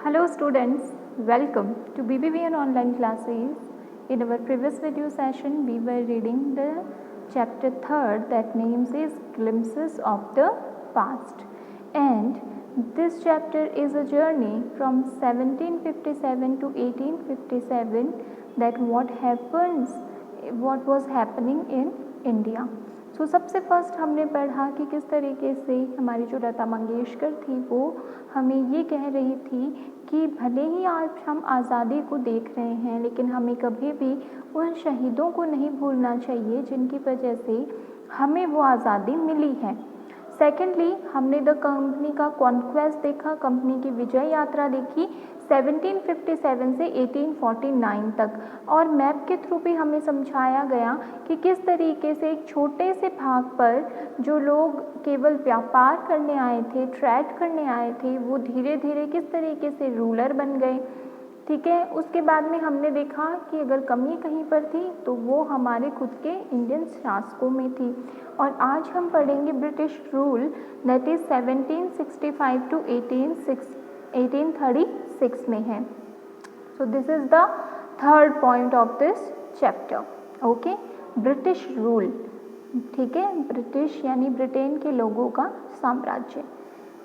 Hello students, welcome to BBVN online classes. In our previous video session, we were reading the chapter 3rd that names is Glimpses of the Past. And this chapter is a journey from 1757 to 1857 that what was happening in India. तो सबसे first हमने पढ़ा कि किस तरीके से हमारी जो लता मंगेशकर थी वो हमें ये कह रही थी कि भले ही आज हम आज़ादी को देख रहे हैं लेकिन हमें कभी भी उन शहीदों को नहीं भूलना चाहिए जिनकी वजह से हमें वो आज़ादी मिली है। सेकेंडली हमने द कंपनी का कॉन्क्वेस्ट देखा, कंपनी की विजय यात्रा देखी 1757 से 1849 तक, और मैप के थ्रू भी हमें समझाया गया कि किस तरीके से एक छोटे से भाग पर जो लोग केवल व्यापार करने आए थे, ट्रेड करने आए थे, वो धीरे धीरे किस तरीके से रूलर बन गए। ठीक है, उसके बाद में हमने देखा कि अगर कमी कहीं पर थी तो वो हमारे खुद के इंडियन शासकों में थी। और आज हम पढ़ेंगे British rule that is 1765 to 1836 में है। So this is the third point of this chapter. Okay, British rule. ठीक है, ब्रिटिश यानी ब्रिटेन के लोगों का साम्राज्य।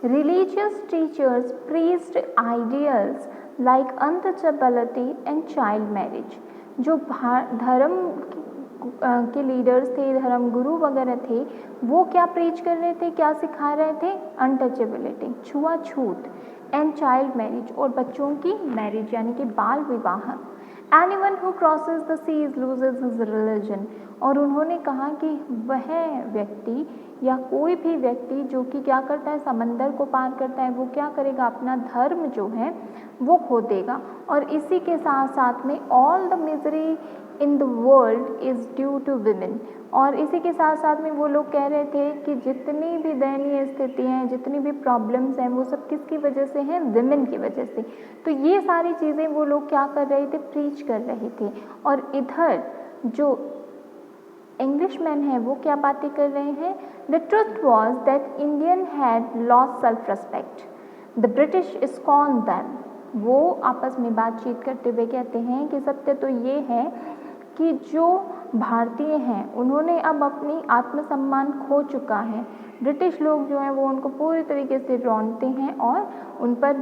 Religious teachers preached ideals like untouchability and child marriage। जो धर्म के लीडर्स थे, धर्म गुरु वगैरह थे, वो क्या प्रीच कर रहे थे, क्या सिखा रहे थे? अनटचेबिलिटी, छुआछूत, एंड चाइल्ड मैरिज, और बच्चों की मैरिज यानी कि बाल विवाह। Anyone who crosses the seas loses his religion। और उन्होंने कहा कि वह व्यक्ति या कोई भी व्यक्ति जो कि क्या करता है, समंदर को पार करता है, वो क्या करेगा, अपना धर्म जो है वो खो देगा। और इसी के साथ साथ में all the misery in the world is due to women. और इसी के साथ साथ में वो लोग कह रहे थे कि जितनी भी दयनीय स्थिति हैं, जितनी भी प्रॉब्लम्स हैं, वो सब किसकी वजह से हैं? विमेन की वजह से। तो ये सारी चीज़ें वो लोग क्या कर रहे थे? प्रीच कर रहे थे। और इधर जो इंग्लिशमैन है वो क्या बातें कर रहे हैं? The truth was that Indian had lost self respect, the British scorn them. वो आपस में बातचीत करते हुए कहते हैं कि सत्य तो ये है कि जो भारतीय हैं उन्होंने अब अपनी आत्मसम्मान खो चुका है। ब्रिटिश लोग जो हैं वो उनको पूरी तरीके से रौंदते हैं और उन पर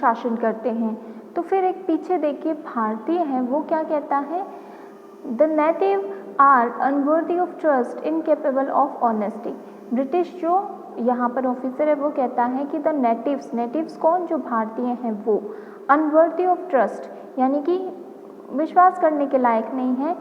शासन करते हैं। तो फिर एक पीछे देखिए भारतीय है वो क्या कहता है? The native are unworthy of trust, incapable of honesty. British जो यहाँ पर ऑफिसर है वो कहता है कि द नेटिव्स कौन? जो भारतीय हैं वो अनवर्दी ऑफ ट्रस्ट यानी कि विश्वास करने के लायक नहीं है,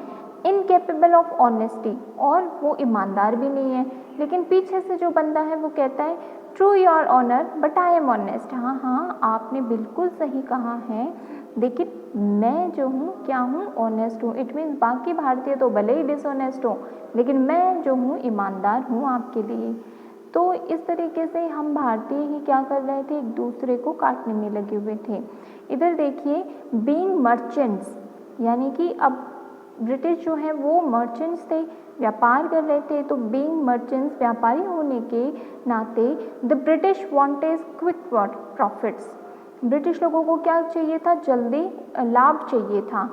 इनकेपेबल ऑफ ऑनेस्टी, और वो ईमानदार भी नहीं है। लेकिन पीछे से जो बंदा है वो कहता है true your honour but I am honest. हाँ, आपने बिल्कुल सही कहा है, लेकिन मैं जो हूँ क्या हूँ? ऑनेस्ट हूँ। इट मीन्स बाकी भारतीय तो भले ही डिसऑनेस्ट हो लेकिन मैं जो हूँ ईमानदार हूँ आपके लिए। तो इस तरीके से हम भारतीय ही क्या कर रहे थे? एक दूसरे को काटने में लगे हुए थे। इधर देखिए, बीइंग मर्चेंट्स यानी कि अब ब्रिटिश जो है वो मर्चेंट्स थे, व्यापार कर रहे थे। तो बीइंग मर्चेंट्स, व्यापारी होने के नाते, the British wanted quick profits. British लोगों को क्या चाहिए था? जल्दी लाभ चाहिए था।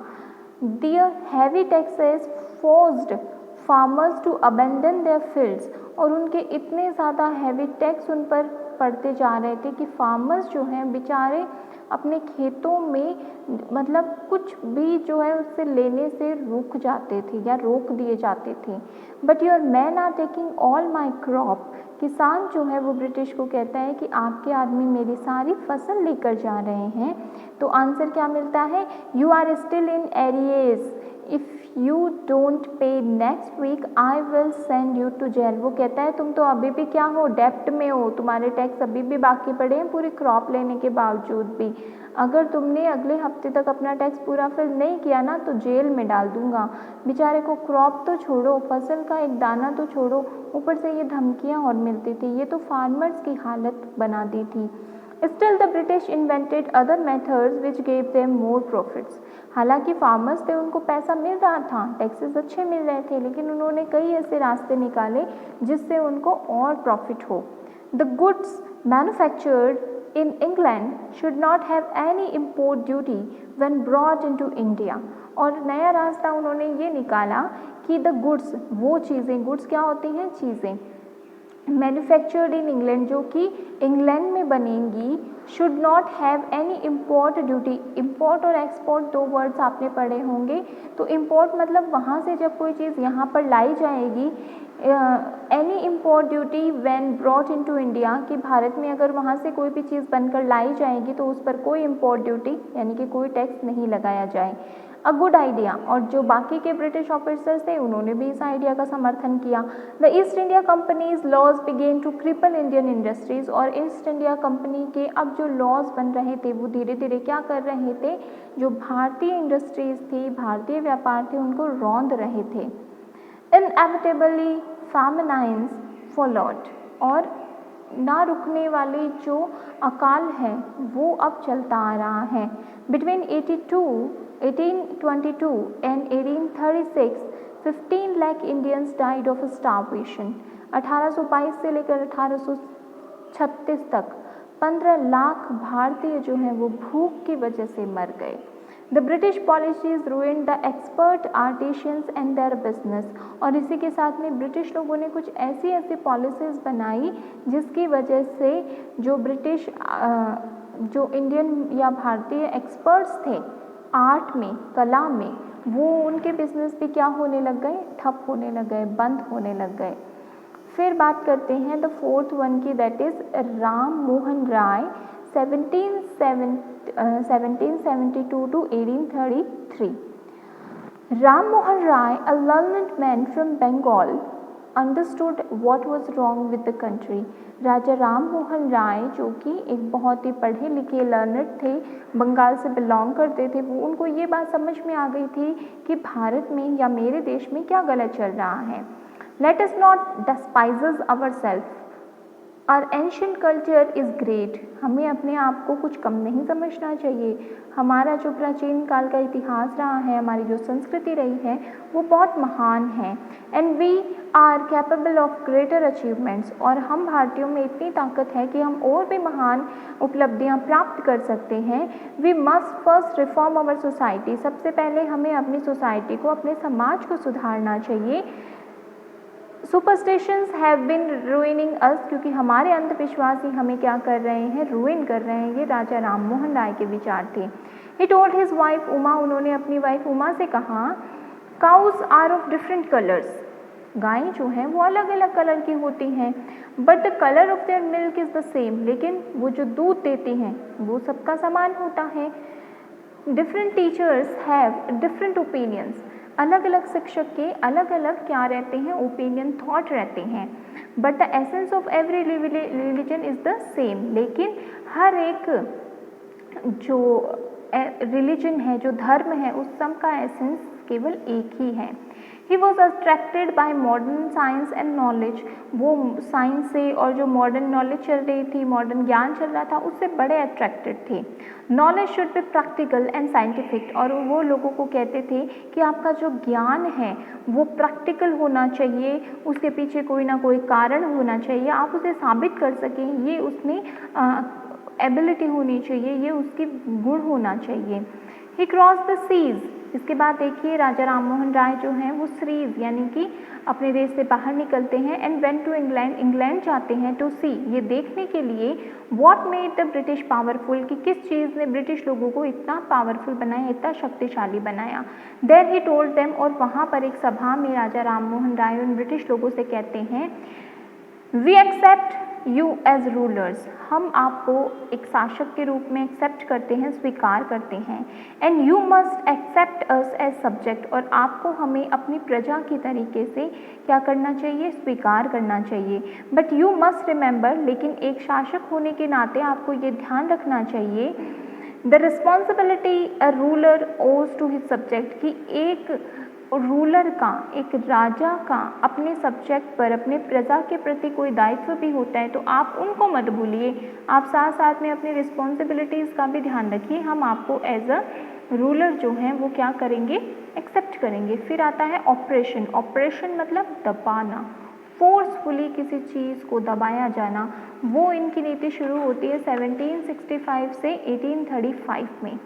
Their heavy taxes forced farmers to abandon their fields. और उनके इतने ज़्यादा हैवी टैक्स उन पर पड़ते जा रहे थे कि फार्मर्स जो हैं बेचारे अपने खेतों में मतलब कुछ भी जो है उससे लेने से रुक जाते थे या रोक दिए जाते थे। But your man are taking all my crop. किसान जो है वो ब्रिटिश को कहता है कि आपके आदमी मेरी सारी फसल लेकर जा रहे हैं। तो आंसर क्या मिलता है? You are still in arrears, if you don't pay next week I will send you to jail. वो कहता है तुम तो अभी भी क्या हो? डेप्ट में हो, तुम्हारे टैक्स अभी भी बाकी पड़े हैं पूरी क्रॉप लेने के बावजूद भी। अगर तुमने अगले हफ्ते तक अपना टैक्स पूरा फिल नहीं किया ना तो जेल में डाल दूंगा। बेचारे को क्रॉप तो छोड़ो, फसल का एक दाना तो छोड़ो, ऊपर से ये धमकियाँ और मिलती थी। ये तो फार्मर्स की हालत बना दी थी। Still the British invented other methods which gave them more profits। हालांकि फार्मर्स थे, उनको पैसा मिल रहा था, टैक्सेस अच्छे मिल रहे थे, लेकिन उन्होंने कई ऐसे रास्ते निकाले जिससे उनको और प्रॉफिट हो। The goods manufactured in England should not have any import duty when brought into India। और नया रास्ता उन्होंने ये निकाला कि द गुड्स, वो चीज़ें, गुड्स क्या होती हैं, चीज़ें मैन्युफैक्चर्ड इन इंग्लैंड, जो कि इंग्लैंड में बनेंगी, should not have any import duty. Import और एक्सपोर्ट दो वर्ड्स आपने पढ़े होंगे। तो इम्पोर्ट मतलब वहाँ से जब कोई चीज़ यहाँ पर लाई जाएगी, any import duty when brought into India, कि भारत में अगर वहाँ से कोई भी चीज़ बनकर लाई जाएगी तो उस पर कोई इम्पोर्ट ड्यूटी यानी कि कोई टैक्स नहीं लगाया जाए। A good idea. और जो बाकी के ब्रिटिश ऑफिसर्स थे उन्होंने भी इस आइडिया का समर्थन किया। The East India company's laws begin to cripple Indian industries. और ईस्ट इंडिया कंपनी के अब जो लॉज बन रहे थे वो धीरे धीरे क्या कर रहे थे, जो भारतीय इंडस्ट्रीज थी, भारतीय व्यापार थे, उनको रौंद रहे थे। Inevitably famines followed। और ना रुकने वाली जो अकाल है वो अब चलता आ रहा है। Between 1822 and 1836 15 lakh Indians died of starvation. 1822 से लेकर 1836 तक 15 लाख भारतीय जो हैं वो भूख की वजह से मर गए। The British policies ruined the expert artisans and their business. और इसी के साथ में ब्रिटिश लोगों ने कुछ ऐसी पॉलिसीज़ बनाई जिसकी वजह से जो ब्रिटिश जो इंडियन या भारतीय एक्सपर्ट्स थे आर्ट में, कला में, वो उनके बिजनेस भी क्या होने लग गए, ठप होने लग गए, बंद होने लग गए। फिर बात करते हैं द फोर्थ वन की, that is Ram Mohan Roy 1772 to 1833। Ram Mohan Rai, a learned man from Bengal, understood what was wrong with the country। राजा राम मोहन राय जो कि एक बहुत ही पढ़े लिखे लर्नड थे, बंगाल से बिलोंग करते थे, वो उनको ये बात समझ में आ गई थी कि भारत में या मेरे देश में क्या गलत चल रहा है। Let us not despise ourselves। Our ancient culture is great। हमें अपने आप को कुछ कम नहीं समझना चाहिए। हमारा जो प्राचीन काल का इतिहास रहा है, हमारी जो संस्कृति रही है वो बहुत महान है। And we are capable of greater achievements. और हम भारतीयों में इतनी ताकत है कि हम और भी महान उपलब्धियां प्राप्त कर सकते हैं। We must first reform our society. सबसे पहले हमें अपनी सोसाइटी को, अपने समाज को सुधारना चाहिए। सुपरस्टिशंस हैव बिन रूइनिंग अस। क्योंकि हमारे अंधविश्वास ही हमें क्या कर रहे हैं, रूइन कर रहे हैं। ये राजा राम मोहन राय के विचार थे। He told his wife Uma. उन्होंने अपनी वाइफ उमा से कहा, cows are of different colours. गायें जो हैं वो अलग अलग कलर की होती हैं, but the colour of their milk is the same. लेकिन वो जो दूध देती हैं वो सबका समान होता है। Different teachers have different opinions. अलग अलग शिक्षक के अलग अलग क्या रहते हैं, ओपिनियन, थॉट रहते हैं। But the essence of every religion is the same. लेकिन हर एक जो रिलीजन है, जो धर्म है, उस सब का एसेंस केवल एक ही है। He was attracted by modern science and knowledge. वो साइंस से और जो मॉडर्न नॉलेज चल रही थी, मॉडर्न ज्ञान चल रहा था, उससे बड़े अट्रैक्टेड थे। Knowledge should be practical and scientific. और वो लोगों को कहते थे कि आपका जो ज्ञान है वो प्रैक्टिकल होना चाहिए, उसके पीछे कोई ना कोई कारण होना चाहिए, आप उसे साबित कर सकें, ये उसमें एबिलिटी होनी चाहिए, ये उसकी गुण होना चाहिए। ही क्रॉस द सीज। इसके बाद देखिए राजा राम मोहन राय जो हैं वो सीज यानी कि अपने देश से बाहर निकलते हैं। And went to England. England जाते हैं टू सी, ये देखने के लिए, what made the British powerful, कि किस चीज़ ने ब्रिटिश लोगों को इतना पावरफुल बनाया, इतना शक्तिशाली बनाया। There he told them. और वहाँ पर एक सभा में राजा राम मोहन राय उन ब्रिटिश लोगों से कहते हैं, we accept you as rulers. हम आपको एक शासक के रूप में एक्सेप्ट करते हैं, स्वीकार करते हैं। And you must accept us as subject. और आपको हमें अपनी प्रजा की तरीके से क्या करना चाहिए, स्वीकार करना चाहिए। But you must remember. लेकिन एक शासक होने के नाते आपको ये ध्यान रखना चाहिए, द रिस्पॉन्सिबिलिटी अ रूलर ओज टू हिज सब्जेक्ट, कि एक रूलर का, एक राजा का अपने सब्जेक्ट पर, अपने प्रजा के प्रति कोई दायित्व भी होता है। तो आप उनको मत भूलिए, आप साथ साथ में अपनी रिस्पॉन्सिबिलिटीज़ का भी ध्यान रखिए। हम आपको एज अ रूलर जो हैं वो क्या करेंगे, एक्सेप्ट करेंगे। फिर आता है ऑपरेशन। ऑपरेशन मतलब दबाना, फोर्सफुली किसी चीज़ को दबाया जाना, वो इनकी नीति शुरू होती है 1765 से 1835 में।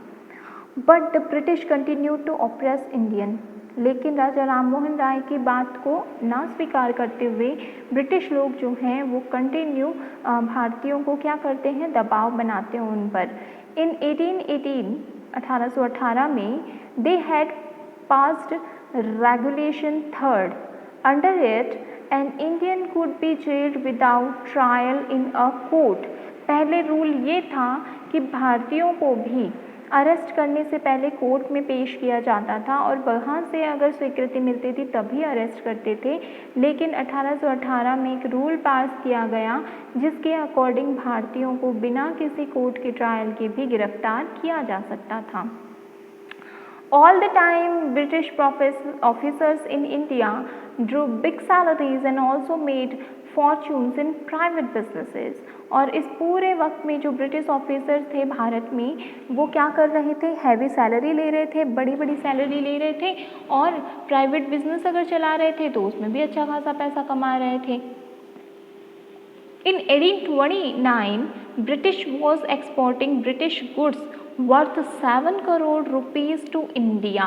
But the British continue to oppress Indian, लेकिन राजा राममोहन राय की बात को ना स्वीकार करते हुए ब्रिटिश लोग जो हैं वो कंटिन्यू भारतीयों को क्या करते हैं, दबाव बनाते हैं उन पर। इन 1818 में they had passed regulation third, under it an Indian could be gelled without trial in a court. पहले रूल ये था कि भारतीयों को भी अरेस्ट करने से पहले कोर्ट में पेश किया जाता था और वहाँ से अगर स्वीकृति मिलती थी तभी अरेस्ट करते थे। लेकिन 1818 में एक रूल पास किया गया जिसके अकॉर्डिंग भारतीयों को बिना किसी कोर्ट के ट्रायल के भी गिरफ्तार किया जा सकता था। All the time British officers in India drew big salaries and also made fortunes in private businesses। और इस पूरे वक्त में जो ब्रिटिश ऑफिसर्स थे भारत में वो क्या कर रहे थे, हैवी सैलरी ले रहे थे, बड़ी बड़ी सैलरी ले रहे थे और प्राइवेट बिजनेस अगर चला रहे थे तो उसमें भी अच्छा खासा पैसा कमा रहे थे। In 1829 British was exporting British goods worth 7 crore rupees to India.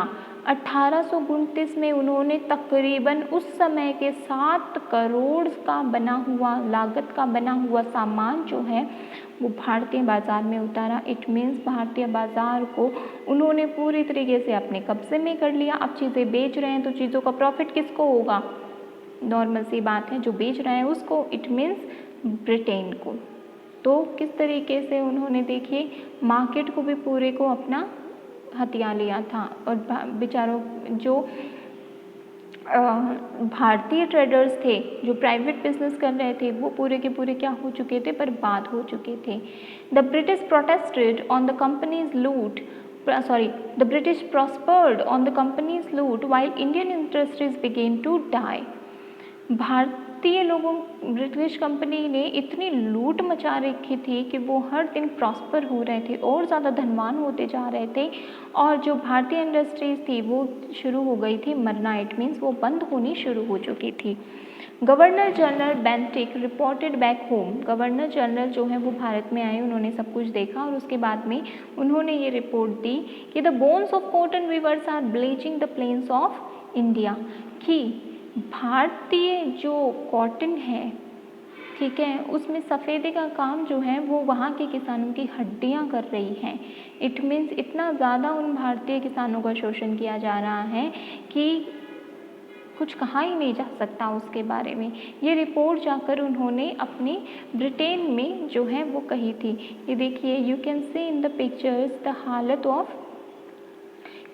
1829 में उन्होंने तकरीबन उस समय के 7 करोड़ का बना हुआ लागत का बना हुआ सामान जो है वो भारतीय बाज़ार में उतारा। इट मीन्स भारतीय बाज़ार को उन्होंने पूरी तरीके से अपने कब्जे में कर लिया। अब चीज़ें बेच रहे हैं तो चीज़ों का प्रॉफिट किसको होगा, नॉर्मल सी बात है, जो बेच रहे हैं उसको, इट मीन्स ब्रिटेन को। तो किस तरीके से उन्होंने देखिए मार्केट को भी पूरे को अपना हथिया लिया था और बेचारों जो भारतीय ट्रेडर्स थे जो प्राइवेट बिजनेस कर रहे थे वो पूरे के पूरे क्या हो चुके थे, बर्बाद हो चुके थे। The British protested on the company's loot the British prospered on the company's loot while Indian industries began to die। भारतीय लोगों ब्रिटिश कंपनी ने इतनी लूट मचा रखी थी कि वो हर दिन प्रॉस्पर हो रहे थे और ज़्यादा धनवान होते जा रहे थे और जो भारतीय इंडस्ट्रीज़ थी वो शुरू हो गई थी मरना, इट मीन्स वो बंद होनी शुरू हो चुकी थी। Governor general Bentinck reported back home. Governor general जो है वो भारत में आए, उन्होंने सब कुछ देखा और उसके बाद में उन्होंने ये रिपोर्ट दी कि the bones of cotton weavers are bleaching the plains of India, कि भारतीय जो कॉटन है, ठीक है, उसमें सफ़ेदे का काम जो है वो वहाँ के किसानों की हड्डियाँ कर रही हैं। इट मीन्स इतना ज़्यादा उन भारतीय किसानों का शोषण किया जा रहा है कि कुछ कहा ही नहीं जा सकता उसके बारे में। ये रिपोर्ट जाकर उन्होंने अपने ब्रिटेन में जो है वो कही थी। ये देखिए, you can see in the pictures the हालत ऑफ,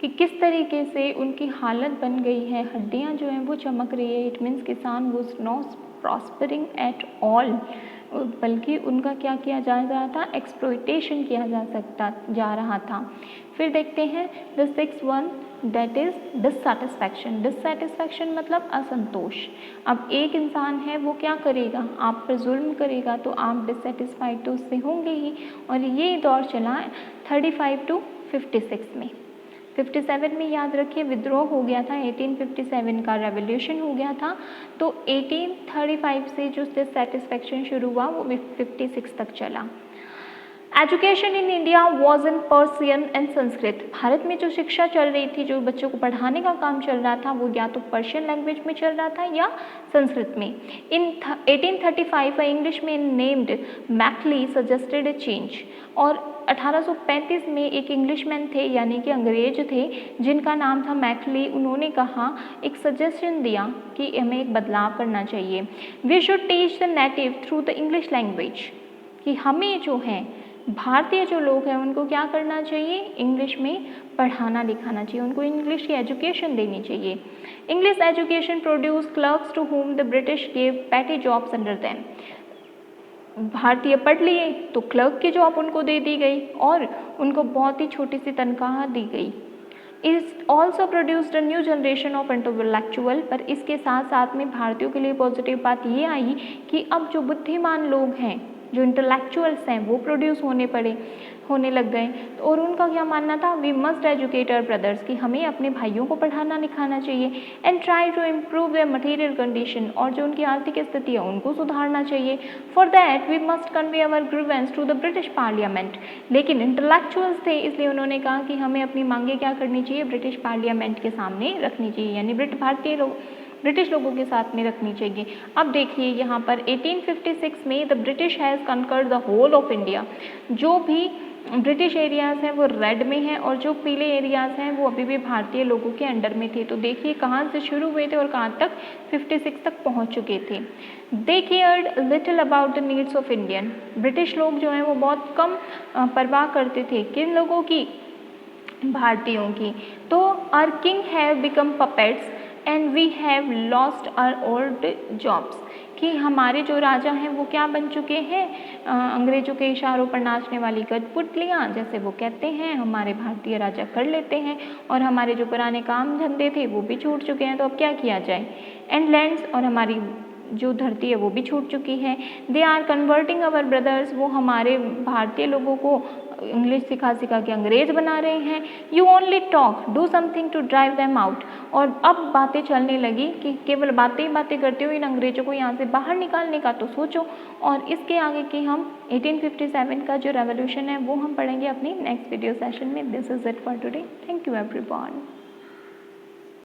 कि किस तरीके से उनकी हालत बन गई है, हड्डियां जो हैं वो चमक रही है। इट मीन्स किसान was not prospering at all, बल्कि उनका क्या किया जा रहा था, एक्सप्लॉयटेशन किया जा रहा था। फिर देखते हैं the 6th one, that is dissatisfaction. Dissatisfaction मतलब असंतोष। अब एक इंसान है वो क्या करेगा, आप पर जुल्म करेगा तो आप डिससैटिस्फाइड तो उससे होंगे ही। और ये दौर चला 35 to 56 में। 57 में याद रखिए विद्रोह हो गया था, 1857 का रेवोल्यूशन हो गया था। तो 1835 से जो डिससैटिस्फैक्शन शुरू हुआ वो 56 तक चला। Education in India was in Persian and Sanskrit. Bharat में जो शिक्षा चल रही थी, जो बच्चों को पढ़ाने का काम चल रहा था, वो या तो पर्शियन लैंग्वेज में चल रहा था या संस्कृत में। इन 1835 इंग्लिश में नेम्ड मैकली सजेस्टेड ए चेंज। और 1835 में एक इंग्लिशमैन थे यानी कि अंग्रेज थे जिनका नाम था मैकली। उन्होंने कहा, एक सजेशन दिया कि हमें एक बदलाव करना चाहिए। We should teach the native through the English language, कि हमें जो है भारतीय जो लोग हैं उनको क्या करना चाहिए, इंग्लिश में पढ़ाना लिखाना चाहिए, उनको इंग्लिश की एजुकेशन देनी चाहिए। English education produce clerks to whom the British gave petty jobs under them. भारतीय पढ़ लिए तो क्लर्क की जॉब उनको दे दी गई और उनको बहुत ही छोटी सी तनख्वाह दी गई। Is also produced a new generation of intellectual. पर इसके साथ साथ में भारतीयों के लिए पॉजिटिव बात ये आई कि अब जो बुद्धिमान लोग हैं जो इंटेलेक्चुअल्स हैं वो प्रोड्यूस होने लग गए। और उनका क्या मानना था, we must educate our brothers, कि हमें अपने भाइयों को पढ़ाना लिखाना चाहिए, and try to improve their material condition, और जो उनकी आर्थिक स्थिति है उनको सुधारना चाहिए। For that we must convey our grievance to the British parliament. लेकिन इंटेलेक्चुअल्स थे, इसलिए उन्होंने कहा कि हमें अपनी मांगे क्या करनी चाहिए, ब्रिटिश पार्लियामेंट के सामने रखनी चाहिए, यानी ब्रिटिश लोगों के साथ में रखनी चाहिए। अब देखिए यहाँ पर 1856 में the British has conquered the whole of India. जो भी ब्रिटिश एरियाज़ हैं वो रेड में हैं और जो पीले एरियाज़ हैं वो अभी भी भारतीय लोगों के अंडर में थे। तो देखिए कहाँ से शुरू हुए थे और कहाँ तक 56 तक पहुँच चुके थे। They cared little about the needs of Indian. British लोग जो हैं वो बहुत कम परवाह करते थे, किन लोगों की, भारतीयों की। तो our king have become puppets and we have lost our old jobs, कि हमारे जो राजा हैं वो क्या बन चुके हैं, अंग्रेजों के इशारों पर नाचने वाली कठपुतलियाँ, जैसे वो कहते हैं हमारे भारतीय राजा कर लेते हैं, और हमारे जो पुराने काम धंधे थे वो भी छूट चुके हैं, तो अब क्या किया जाए। एंड लैंड्स, और हमारी जो धरती है वो भी छूट चुकी है। They are converting our brothers, वो हमारे भारतीय लोगों को इंग्लिश सिखा के अंग्रेज बना रहे हैं। You only talk, do something to drive them out. और अब बातें चलने लगी कि केवल बातें ही बातें करते हो, इन अंग्रेजों को यहाँ से बाहर निकालने का तो सोचो। और इसके आगे की हम 1857 का जो रेवोल्यूशन है वो हम पढ़ेंगे अपनी नेक्स्ट वीडियो सेशन में। This is it for today. Thank you everyone.